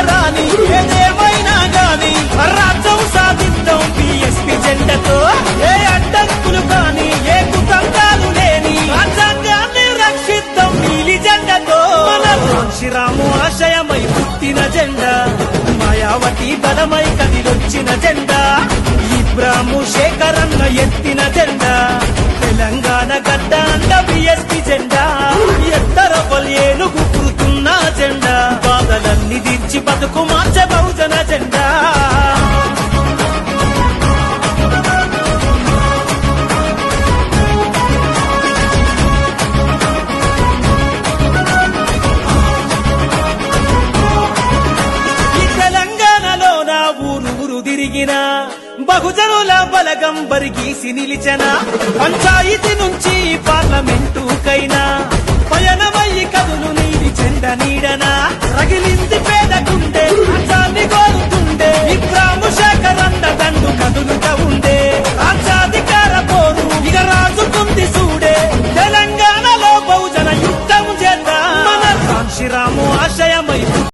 రాని ఏదేమైనా గాని రాజ్యం సాధిద్దాం బీఎస్పీ జెండతో. ఏ అడ్డంకులు కాని ఏ కుతంత్రాలు లేని రాజ్యాంగాన్ని రక్షిద్దాం నీలి జెండతో. మన శ్రీరాము ఆశయమై పుట్టిన జెండా, మాయావతి బలమై కదిలొచ్చిన జెండా, ఇబ్రాము శేఖరన్న ఎత్తిన జెండా, తెలంగాణ గడ్డ అంట బీఎస్పీ జెండా. ఎత్తర ఏనుగు పురుతున్న జెండా, బాధలన్నీ తీర్చి బతుకు మార్చే బహుజన జెండా. తిరిగిన బహుజనుల బలగం బరిగీసి నిలిచన, పంచాయతీ నుంచి పార్లమెంటుకైనా పయనమయ్యి కదులు నీలి జెండ నీడన, రగిలింది పేద